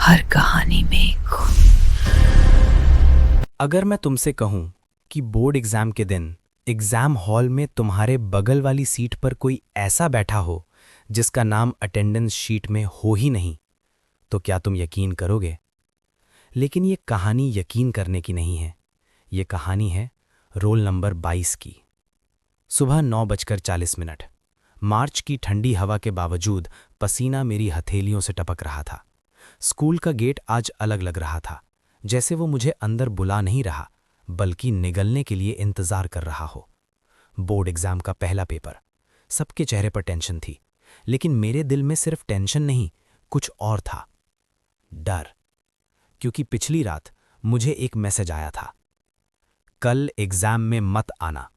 हर कहानी में एक खून। अगर मैं तुमसे कहूं कि बोर्ड एग्जाम के दिन एग्जाम हॉल में तुम्हारे बगल वाली सीट पर कोई ऐसा बैठा हो जिसका नाम अटेंडेंस शीट में हो ही नहीं, तो क्या तुम यकीन करोगे? लेकिन ये कहानी यकीन करने की नहीं है। ये कहानी है रोल नंबर 22 की। सुबह 9:40। मार्च की ठंडी हवा के बावजूद पसीना मेरी हथेलियों से टपक रहा था। स्कूल का गेट आज अलग लग रहा था, जैसे वो मुझे अंदर बुला नहीं रहा बल्कि निगलने के लिए इंतजार कर रहा हो। बोर्ड एग्जाम का पहला पेपर। सबके चेहरे पर टेंशन थी, लेकिन मेरे दिल में सिर्फ टेंशन नहीं, कुछ और था। डर। क्योंकि पिछली रात मुझे एक मैसेज आया था, कल एग्जाम में मत आना,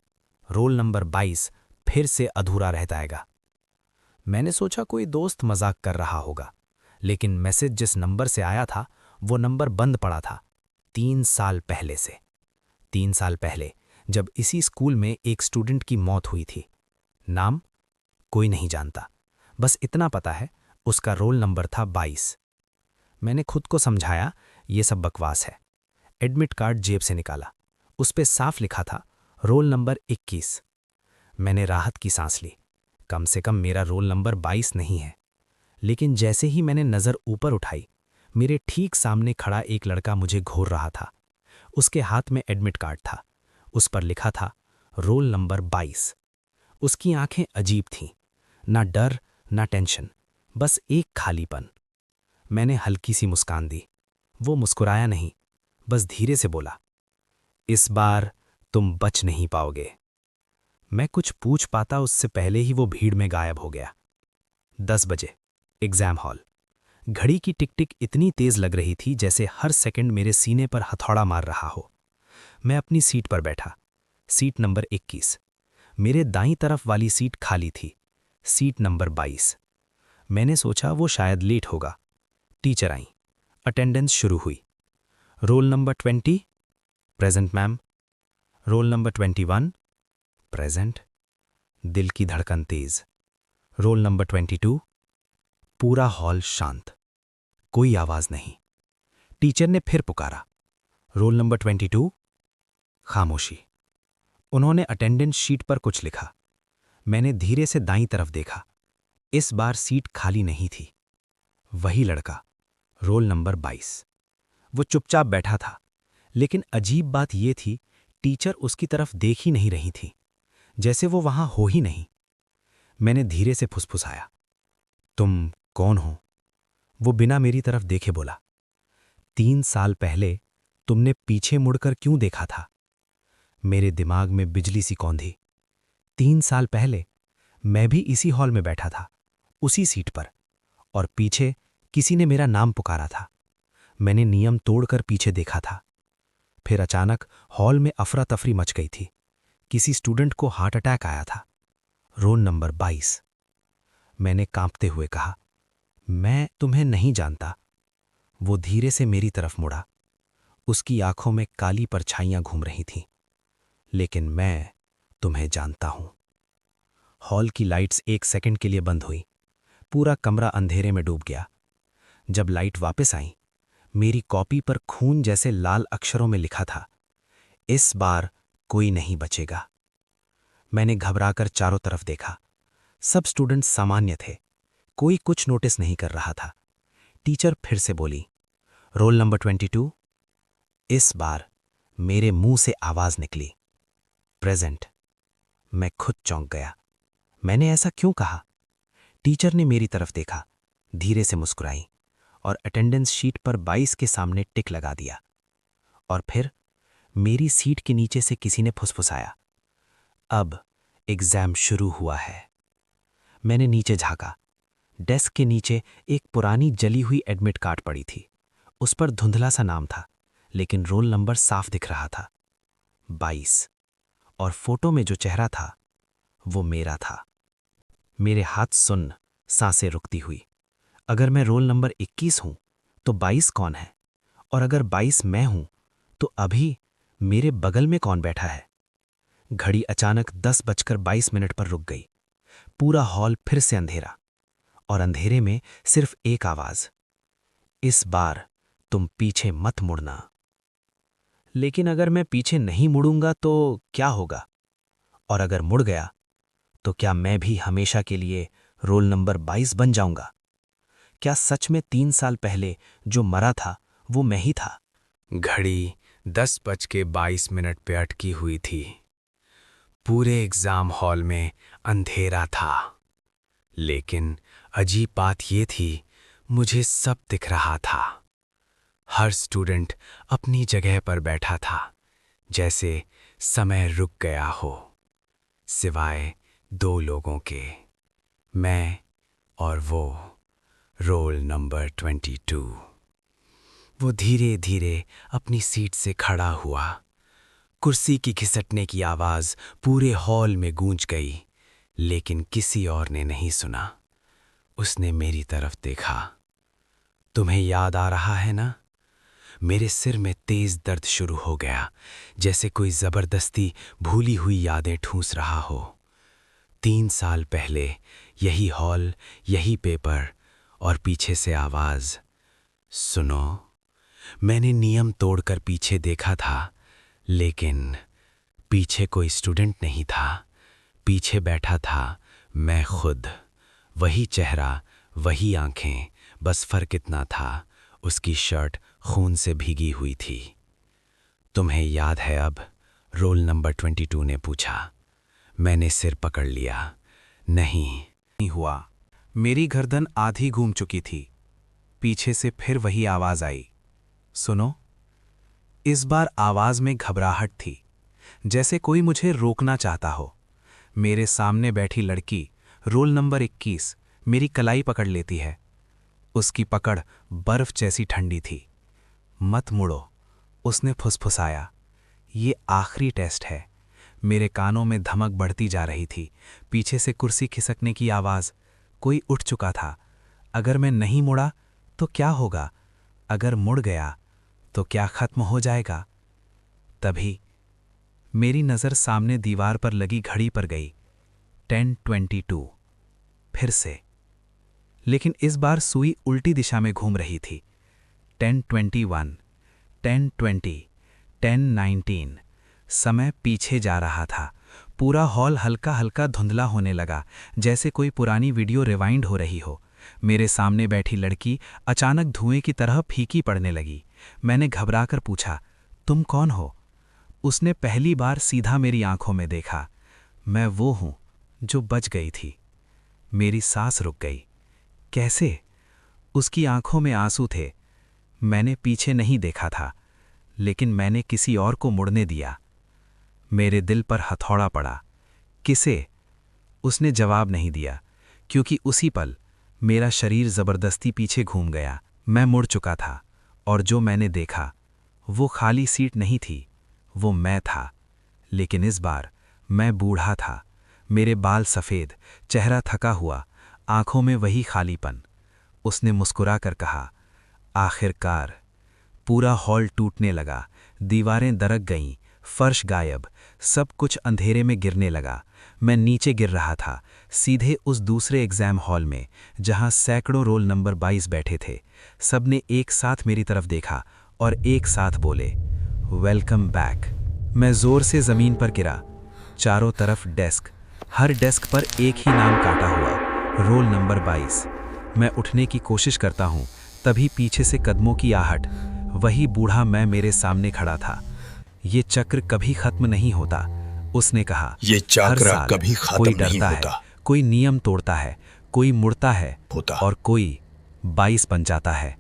रोल नंबर 22 फिर से अधूरा रह जाएगा। मैंने सोचा कोई दोस्त मजाक कर रहा होगा, लेकिन मैसेज जिस नंबर से आया था वो नंबर बंद पड़ा था। 3 साल पहले से। 3 साल पहले जब इसी स्कूल में एक स्टूडेंट की मौत हुई थी। नाम कोई नहीं जानता, बस इतना पता है उसका रोल नंबर था 22। मैंने खुद को समझाया ये सब बकवास है। एडमिट कार्ड जेब से निकाला, उस पे साफ लिखा था रोल नंबर 21। मैंने राहत की सांस ली, कम से कम मेरा रोल नंबर 22 नहीं है। लेकिन जैसे ही मैंने नज़र ऊपर उठाई, मेरे ठीक सामने खड़ा एक लड़का मुझे घूर रहा था। उसके हाथ में एडमिट कार्ड था, उस पर लिखा था रोल नंबर 22। उसकी आंखें अजीब थीं, ना डर ना टेंशन, बस एक खालीपन। मैंने हल्की सी मुस्कान दी। वो मुस्कुराया नहीं, बस धीरे से बोला, इस बार तुम बच नहीं पाओगे। मैं कुछ पूछ पाता उससे पहले ही वो भीड़ में गायब हो गया। 10 बजे, एग्जाम हॉल। घड़ी की टिक टिक इतनी तेज लग रही थी जैसे हर सेकंड मेरे सीने पर हथौड़ा मार रहा हो। मैं अपनी सीट पर बैठा, सीट नंबर 21। मेरे दाईं तरफ वाली सीट खाली थी, सीट नंबर 22। मैंने सोचा वो शायद लेट होगा। टीचर आई, अटेंडेंस शुरू हुई। Roll number 20, present ma'am. Roll number 21, present. दिल की धड़कन तेज। Roll number 22। पूरा हॉल शांत, कोई आवाज नहीं। टीचर ने फिर पुकारा, रोल नंबर 22। खामोशी। उन्होंने अटेंडेंस शीट पर कुछ लिखा। मैंने धीरे से दाईं तरफ देखा। इस बार सीट खाली नहीं थी। वही लड़का, रोल नंबर 22। वो चुपचाप बैठा था, लेकिन अजीब बात यह थी, टीचर उसकी तरफ देख ही नहीं रही थी, जैसे वो वहां हो ही नहीं। मैंने धीरे से फुसफुसाया, तुम कौन हो? वो बिना मेरी तरफ देखे बोला, 3 साल पहले तुमने पीछे मुड़कर क्यों देखा था? मेरे दिमाग में बिजली सी कौंधी। 3 साल पहले मैं भी इसी हॉल में बैठा था, उसी सीट पर, और पीछे किसी ने मेरा नाम पुकारा था। मैंने नियम तोड़कर पीछे देखा था। फिर अचानक हॉल में अफरा तफरी मच गई थी। किसी स्टूडेंट को हार्ट अटैक आया था। Roll number 22। मैंने कांपते हुए कहा, मैं तुम्हें नहीं जानता। वो धीरे से मेरी तरफ मुड़ा। उसकी आंखों में काली परछाइयां घूम रही थीं। लेकिन मैं तुम्हें जानता हूं। हॉल की लाइट्स एक सेकंड के लिए बंद हुई। पूरा कमरा अंधेरे में डूब गया। जब लाइट वापस आई, मेरी कॉपी पर खून जैसे लाल अक्षरों में लिखा था, इस बार कोई नहीं बचेगा। मैंने घबराकर चारों तरफ देखा। सब स्टूडेंट्स सामान्य थे, कोई कुछ नोटिस नहीं कर रहा था। टीचर फिर से बोली, रोल नंबर 22। इस बार मेरे मुंह से आवाज निकली, प्रेजेंट। मैं खुद चौंक गया। मैंने ऐसा क्यों कहा? टीचर ने मेरी तरफ देखा, धीरे से मुस्कुराई और अटेंडेंस शीट पर 22 के सामने टिक लगा दिया। और फिर मेरी सीट के नीचे से किसी ने फुसफुसाया, अब एग्जाम शुरू हुआ है। मैंने नीचे झांका। डेस्क के नीचे एक पुरानी जली हुई एडमिट कार्ड पड़ी थी। उस पर धुंधला सा नाम था, लेकिन रोल नंबर साफ दिख रहा था, 22। और फोटो में जो चेहरा था वो मेरा था। मेरे हाथ सुन्न, सांसें रुकती हुई। अगर मैं रोल नंबर 21 हूं तो 22 कौन है? और अगर 22 मैं हूं तो अभी मेरे बगल में कौन बैठा है? घड़ी अचानक 10:22 पर रुक गई। पूरा हॉल फिर से अंधेरा, और अंधेरे में सिर्फ एक आवाज, इस बार तुम पीछे मत मुड़ना। लेकिन अगर मैं पीछे नहीं मुड़ूंगा तो क्या होगा? और अगर मुड़ गया तो क्या मैं भी हमेशा के लिए रोल नंबर 22 बन जाऊंगा? क्या सच में 3 साल पहले जो मरा था वो मैं ही था? घड़ी 10:22 पे अटकी हुई थी। पूरे एग्जाम हॉल में अंधेरा था, लेकिन अजीब बात ये थी, मुझे सब दिख रहा था। हर स्टूडेंट अपनी जगह पर बैठा था, जैसे समय रुक गया हो, सिवाय 2 लोगों के, मैं और वो रोल नंबर 22। वो धीरे धीरे अपनी सीट से खड़ा हुआ। कुर्सी की घिसटने की आवाज़ पूरे हॉल में गूंज गई, लेकिन किसी और ने नहीं सुना। उसने मेरी तरफ देखा। तुम्हें याद आ रहा है ना? मेरे सिर में तेज दर्द शुरू हो गया, जैसे कोई जबरदस्ती भूली हुई यादें ठूंस रहा हो। 3 साल पहले यही हॉल, यही पेपर और पीछे से आवाज, सुनो। मैंने नियम तोड़कर पीछे देखा था, लेकिन पीछे कोई स्टूडेंट नहीं था। पीछे बैठा था मैं खुद। वही चेहरा, वही आंखें, बस फर्क इतना था, उसकी शर्ट खून से भीगी हुई थी। तुम्हें याद है अब? रोल नंबर 22 ने पूछा। मैंने सिर पकड़ लिया। नहीं हुआ। मेरी गर्दन आधी घूम चुकी थी। पीछे से फिर वही आवाज आई, सुनो। इस बार आवाज में घबराहट थी, जैसे कोई मुझे रोकना चाहता हो। मेरे सामने बैठी लड़की, रोल नंबर 21, मेरी कलाई पकड़ लेती है। उसकी पकड़ बर्फ जैसी ठंडी थी। मत मुड़ो, उसने फुसफुसाया। ये आखिरी टेस्ट है। मेरे कानों में धमक बढ़ती जा रही थी। पीछे से कुर्सी खिसकने की आवाज। कोई उठ चुका था। अगर मैं नहीं मुड़ा तो क्या होगा? अगर मुड़ गया तो क्या खत्म हो जाएगा? तभी मेरी नज़र सामने दीवार पर लगी घड़ी पर गई। 10:22। फिर से, लेकिन इस बार सुई उल्टी दिशा में घूम रही थी। 10:21, 10:20, 10:19। समय पीछे जा रहा था। पूरा हॉल हल्का हल्का धुंधला होने लगा, जैसे कोई पुरानी वीडियो रिवाइंड हो रही हो। मेरे सामने बैठी लड़की अचानक धुएं की तरह फीकी पड़ने लगी। मैंने घबराकर पूछा, तुम कौन हो? उसने पहली बार सीधा मेरी आंखों में देखा। मैं वो हूं जो बच गई थी। मेरी सांस रुक गई। कैसे? उसकी आंखों में आंसू थे। मैंने पीछे नहीं देखा था, लेकिन मैंने किसी और को मुड़ने दिया। मेरे दिल पर हथौड़ा पड़ा। किसे? उसने जवाब नहीं दिया, क्योंकि उसी पल मेरा शरीर जबरदस्ती पीछे घूम गया। मैं मुड़ चुका था, और जो मैंने देखा वो खाली सीट नहीं थी, वो मैं था। लेकिन इस बार मैं बूढ़ा था। मेरे बाल सफ़ेद, चेहरा थका हुआ, आंखों में वही खालीपन। उसने मुस्कुराकर कहा, आखिरकार। पूरा हॉल टूटने लगा। दीवारें दरक गईं, फर्श गायब, सब कुछ अंधेरे में गिरने लगा। मैं नीचे गिर रहा था, सीधे उस दूसरे एग्जाम हॉल में, जहां सैकड़ों रोल नंबर 22 बैठे थे। सबने एक साथ मेरी तरफ देखा और एक साथ बोले, वेलकम बैक। मैं जोर से जमीन पर गिरा। चारों तरफ डेस्क, हर डेस्क पर एक ही नाम काटा हुआ, रोल नंबर 22। मैं उठने की कोशिश करता हूं, तभी पीछे से कदमों की आहट। वही बूढ़ा मैं मेरे सामने खड़ा था। ये चक्र कभी खत्म नहीं होता, उसने कहा। ये हर चक्र साल कभी खत्म कोई नहीं डरता होता। है, कोई नियम तोड़ता है, कोई मुड़ता है होता। और कोई 22 बन जाता है।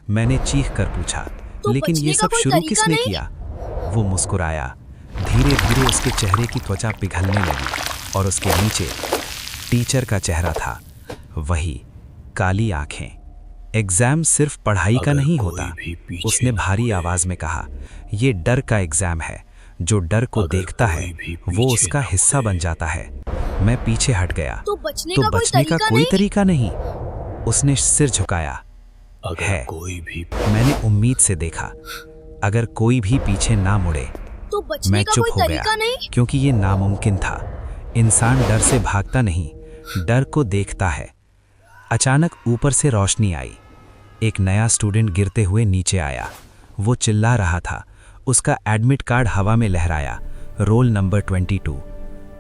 मैंने चीख कर पूछा, तो लेकिन ये बचने का सब कोई शुरू तरीका किसने नहीं? किया? वो मुस्कुराया। धीरे धीरे उसके चेहरे की त्वचा पिघलने लगी और उसके नीचे टीचर का चेहरा था। वही काली आंखें। एग्जाम सिर्फ पढ़ाई का अगर नहीं कोई होता, भी पीछे उसने न भारी मुड़े। आवाज में कहा। ये डर का एग्जाम है। जो डर को अगर देखता कोई है भी वो पीछे उसका न हिस्सा मुड़े। बन जाता है। मैं पीछे हट गया। तो बचने तो का कोई बचने का तरीका कोई नहीं? तरीका नहीं। उसने सिर झुकाया। अगर है। कोई भी मैंने उम्मीद से देखा। अगर कोई भी पीछे ना मुड़े। तो बचने मैं का चुप कोई हो गया, तरीका नहीं? क्योंकि ये नामुमकिन था। इंसान डर से भागता नहीं, डर को देखता है। अचानक ऊपर से रोशनी आई। एक नया स्टूडेंट गिरते हुए नीचे आया। वो चिल्ला रहा था। उसका एडमिट कार्ड हवा में लहराया। Roll number 22।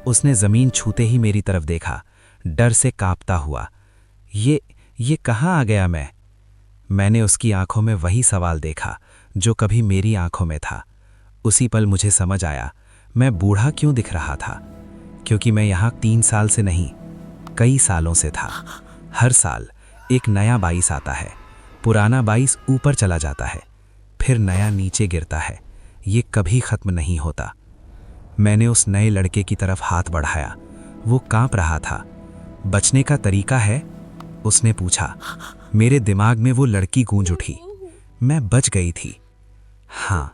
उसने ज़मीन छूते ही मेरी तरफ देखा, डर से कांपता हुआ। ये कहाँ आ गया मैं? मैंने उसकी आंखों में वही सवाल देखा जो कभी मेरी आंखों में था। उसी पल मुझे समझ आया मैं बूढ़ा क्यों दिख रहा था। क्योंकि मैं यहाँ 3 साल से नहीं, कई सालों से था। हर साल एक नया 22 आता है, पुराना 22 ऊपर चला जाता है, फिर नया नीचे गिरता है। ये कभी खत्म नहीं होता। मैंने उस नए लड़के की तरफ हाथ बढ़ाया। वो कांप रहा था। बचने का तरीका है? उसने पूछा। मेरे दिमाग में वो लड़की गूंज उठी। मैं बच गई थी। हाँ,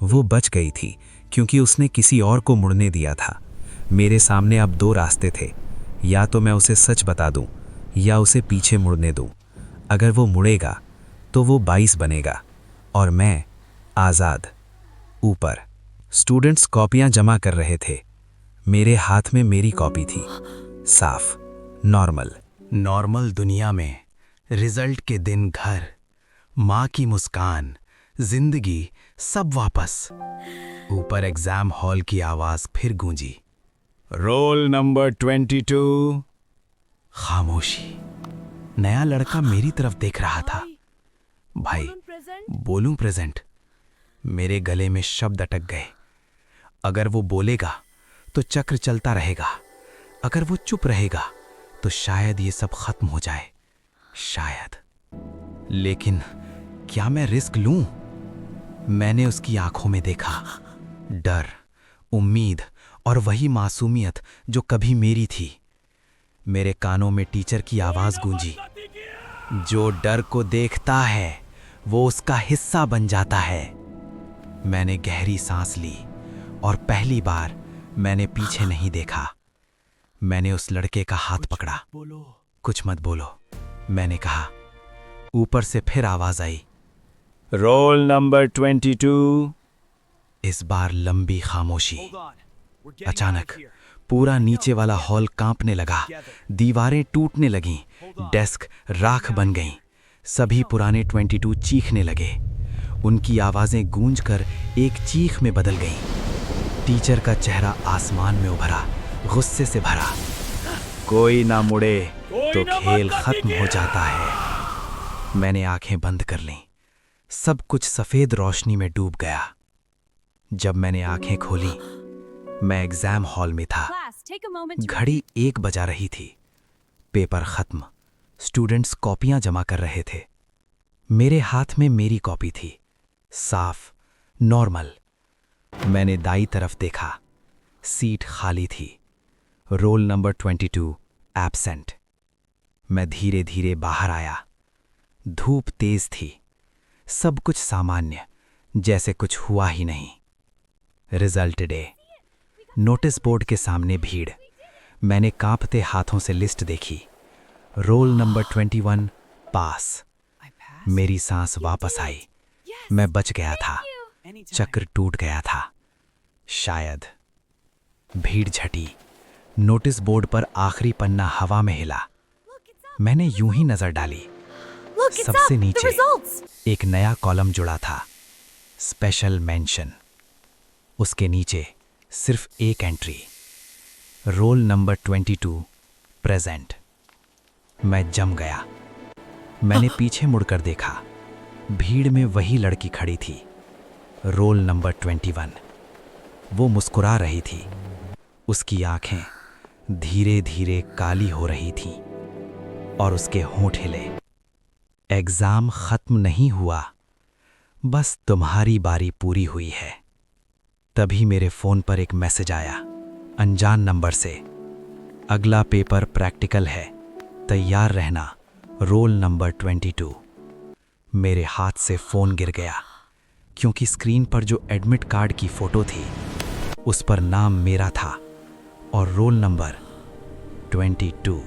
वो बच गई थी क्योंकि उसने किसी और को मुड़ने दिया था। मेरे सामने अब 2 रास्ते थे, या तो मैं उसे सच बता दूं या उसे पीछे मुड़ने दूं। अगर वो मुड़ेगा तो वो 22 बनेगा और मैं आज़ाद। ऊपर स्टूडेंट्स कॉपियां जमा कर रहे थे। मेरे हाथ में मेरी कॉपी थी, साफ, नॉर्मल। नॉर्मल दुनिया में रिजल्ट के दिन घर, माँ की मुस्कान, जिंदगी सब वापस। ऊपर एग्जाम हॉल की आवाज फिर गूंजी। Roll number 22। खामोशी। नया लड़का मेरी तरफ देख रहा था। भाई, बोलूं प्रेजेंट? मेरे गले में शब्द अटक गए। अगर वो बोलेगा तो चक्र चलता रहेगा, अगर वो चुप रहेगा तो शायद ये सब खत्म हो जाए। शायद। लेकिन क्या मैं रिस्क लूं? मैंने उसकी आंखों में देखा डर, उम्मीद और वही मासूमियत जो कभी मेरी थी। मेरे कानों में टीचर की आवाज गूंजी, जो डर को देखता है वो उसका हिस्सा बन जाता है। मैंने गहरी सांस ली और पहली बार मैंने पीछे नहीं देखा। मैंने उस लड़के का हाथ पकड़ा। कुछ मत बोलो, मैंने कहा। ऊपर से फिर आवाज आई, रोल नंबर 22। इस बार लंबी खामोशी। अचानक पूरा नीचे वाला हॉल कांपने लगा। दीवारें टूटने लगीं, डेस्क राख बन गईं। सभी पुराने 22 चीखने लगे। उनकी आवाजें गूंजकर एक चीख में बदल गईं। टीचर का चेहरा आसमान में उभरा, गुस्से से भरा। कोई ना मुड़े तो खेल खत्म हो जाता है। मैंने आंखें बंद कर लीं। सब कुछ सफेद रोशनी में डूब गया। जब मैंने आंखें खोली, मैं एग्जाम हॉल में था। घड़ी 1 बजा रही थी। पेपर खत्म। स्टूडेंट्स कॉपियां जमा कर रहे थे। मेरे हाथ में मेरी कॉपी थी, साफ, नॉर्मल। मैंने दाईं तरफ देखा। सीट खाली थी। Roll number 22 absent. मैं धीरे धीरे बाहर आया। धूप तेज थी। सब कुछ सामान्य, जैसे कुछ हुआ ही नहीं। Result day. नोटिस बोर्ड के सामने भीड़। मैंने कांपते हाथों से लिस्ट देखी। रोल नंबर 21 पास। मेरी सांस वापस आई। मैं बच गया था। चक्र टूट गया था। शायद। भीड़ झटी। नोटिस बोर्ड पर आखिरी पन्ना हवा में हिला। मैंने यूं ही नजर डाली। सबसे नीचे एक नया कॉलम जुड़ा था, स्पेशल मेंशन। उसके नीचे सिर्फ एक एंट्री, रोल नंबर 22 प्रेजेंट। मैं जम गया। मैंने पीछे मुड़कर देखा। भीड़ में वही लड़की खड़ी थी, रोल नंबर 21। वो मुस्कुरा रही थी। उसकी आंखें धीरे धीरे काली हो रही थीं और उसके होंठ हिले। एग्जाम खत्म नहीं हुआ, बस तुम्हारी बारी पूरी हुई है। तभी मेरे फोन पर एक मैसेज आया, अनजान नंबर से। अगला पेपर प्रैक्टिकल है, तैयार रहना, रोल नंबर 22। मेरे हाथ से फोन गिर गया, क्योंकि स्क्रीन पर जो एडमिट कार्ड की फोटो थी उस पर नाम मेरा था और रोल नंबर 22।